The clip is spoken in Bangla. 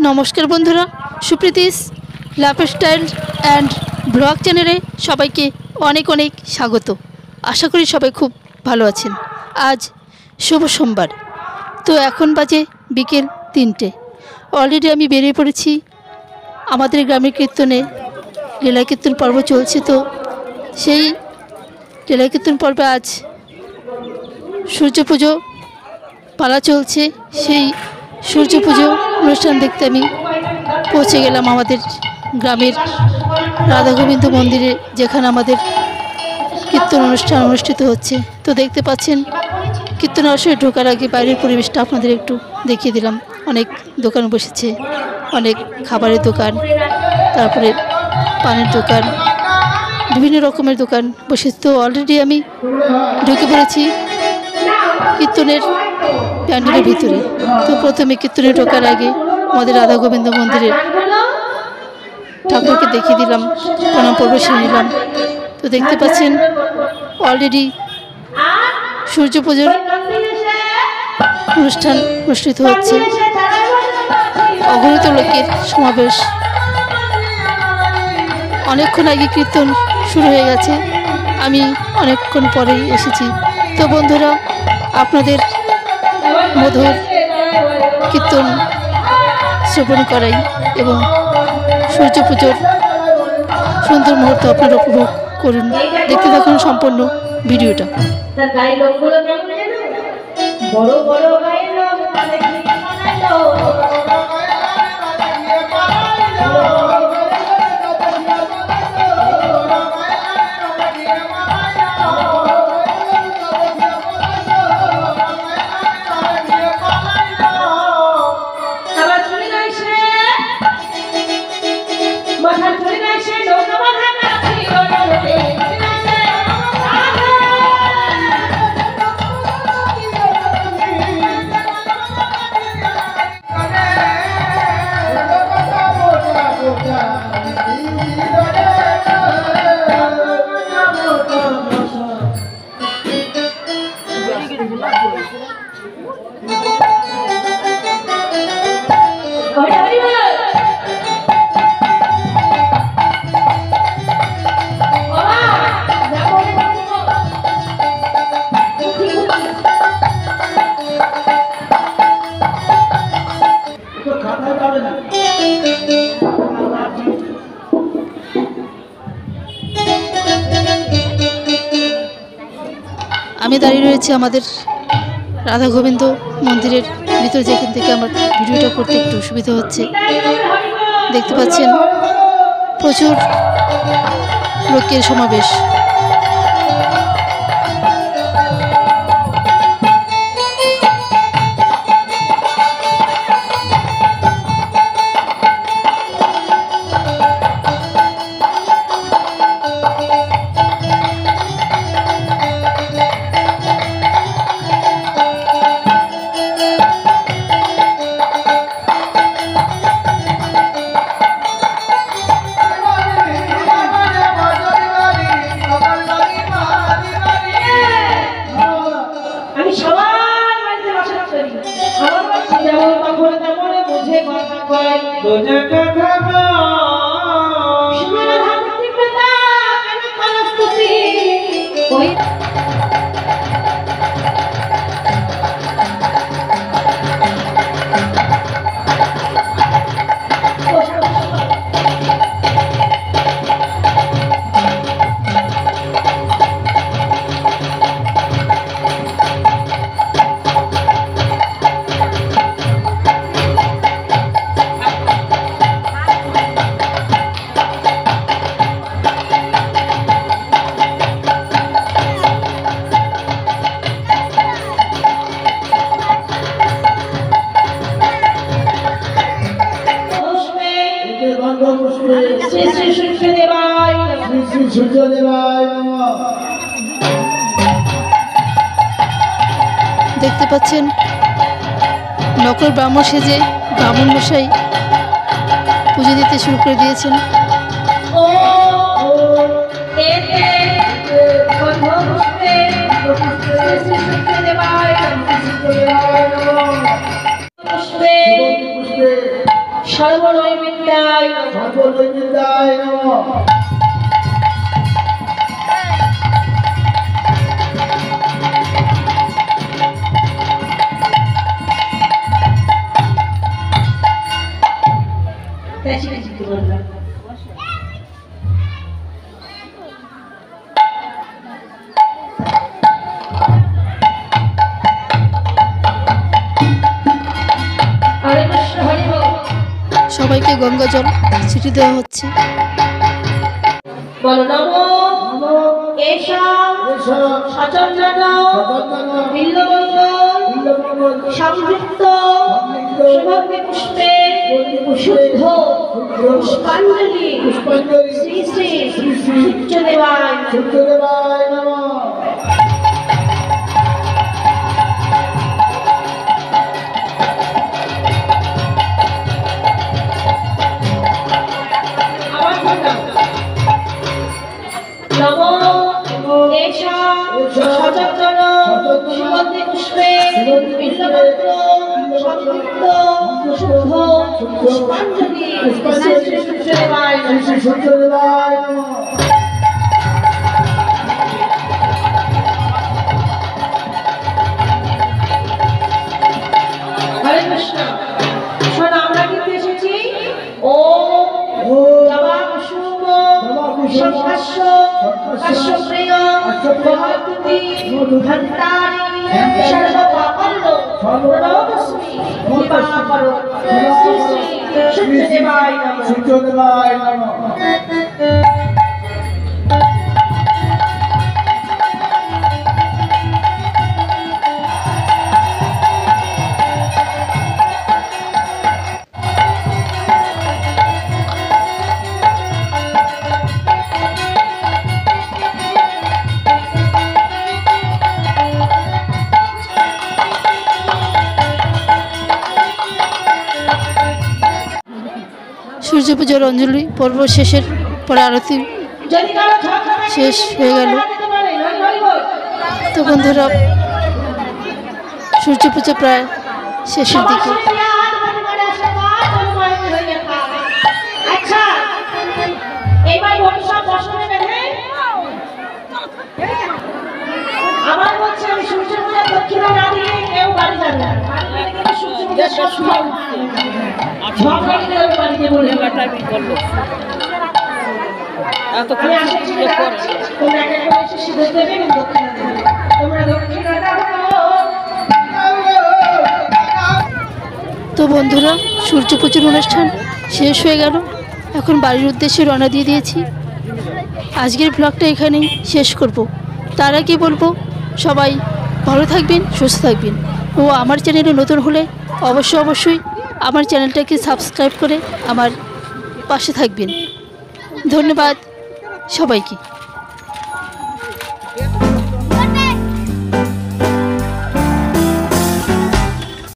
নমস্কার বন্ধুরা, সুপ্রীতিস লাইফস্টাইল অ্যান্ড ব্লগ চ্যানেলে সবাইকে অনেক অনেক স্বাগত। আশা করি সবাই খুব ভালো আছেন। আজ শুভ সোমবার, তো এখন বাজে বিকেল 3টে। অলরেডি আমি বেরিয়ে পড়েছি। আমাদের গ্রামের কীর্তনে লীলা কীর্তন পর্ব চলছে, তো সেই লীলা কীর্তন পর্বে আজ সূর্য পুজো পালা চলছে। সেই সূর্য পুজো অনুষ্ঠান দেখতে আমি পৌঁছে গেলাম আমাদের গ্রামের রাধা গোবিন্দ মন্দিরে, যেখানে আমাদের কীর্তন অনুষ্ঠান অনুষ্ঠিত হচ্ছে। তো দেখতে পাচ্ছেন কীর্তন আসরে ঢোকার আগে বাইরের পরিবেশটা আপনাদের একটু দেখিয়ে দিলাম। অনেক দোকান বসেছে, অনেক খাবারের দোকান, তারপরে পানের দোকান, বিভিন্ন রকমের দোকান বসেছে। তো অলরেডি আমি ঢুকে পড়েছি কীর্তনের প্যান্ডেলের ভিতরে। তো প্রথমে কীর্তনে ঢোকার আগে আমাদের রাধা গোবিন্দ মন্দিরের ঠাকুরকে দেখিয়ে দিলাম, প্রণাম পর্ব সেরে নিলাম। তো দেখতে পাচ্ছেন অলরেডি সূর্য পুজোর অনুষ্ঠান অনুষ্ঠিত হচ্ছে। অগণিত লোকের সমাবেশ। অনেকক্ষণ আগে কীর্তন শুরু হয়ে গেছে, আমি অনেকক্ষণ পরেই এসেছি। তো বন্ধুরা, আপনাদের মধুর কীর্তন শ্রবণ করাই এবং সূর্য পুজোর সুন্দর মুহূর্ত আপনারা উপভোগ করুন। দেখতে থাকুন সম্পূর্ণ ভিডিওটা। আমি দাঁড়িয়ে রয়েছি আমাদের রাধা গোবিন্দ মন্দিরের ভিতরে, যেখান থেকে আমার ভিডিওটা করতে একটু সুবিধা হচ্ছে। দেখতে পাচ্ছেন প্রচুর লোকের সমাবেশ। দেখতে পাচ্ছেন নকল ব্রাহ্মণ সেজে ব্রাহ্মণ মশাই পুজো দিতে শুরু করে দিয়েছেন। সর্বনৈমিত্যায় নমঃ। সবাইকে গঙ্গা জল ছিটি দেওয়া হচ্ছে। বলো নমো এষা সচন্দন বিল্বমঙ্গল সংযুক্ত শুভগ্নি পুষ্পে শুদ্ধ পুষ্পাঞ্জলি শ্রী শ্রী সূর্যদেবায় নমঃ। নমো এষা সচন্দন সুগন্ধি পুষ্পে বিল্বপত্র সংযুক্ত শুদ্ধ পুষ্পাঞ্জলি শ্রী সূর্যদেবায় নমঃ। হরে কৃষ্ণ। শোনো, আমরা কিন্তু এসেছি ও কাশ্যপ্রিয় মহাতুতি ধন্তারি সর্বপাপন্ন প্রণতস্মি দিবাকর শ্রী শ্রী সূর্যদেবায় নমঃ। সূর্য পূজার অঞ্জলি পর্ব শেষের পরে আরতি শেষ হয়ে গেল। তো বন্ধুরা, সূর্য পূজা প্রায় শেষের দিকে। আমার বলছে আমি সূর্য পূজা দক্ষিণা না দিয়ে কেউ বাড়ি যাবে না। সূর্য পূজা সবসময় তো বন্ধুরা, সূর্য পুজোর অনুষ্ঠান শেষ হয়ে গেল। এখন বাড়ির উদ্দেশ্যে রওনা দিয়ে দিয়েছি। আজকের ব্লগটা এখানেই শেষ করব। তার আগে বলবো, সবাই ভালো থাকবেন, সুস্থ থাকবেন। ও আমার চ্যানেলে নতুন হলে অবশ্যই আমার চ্যানেলটাকে সাবস্ক্রাইব করে আমার পাশে থাকবেন। ধন্যবাদ সবাইকে।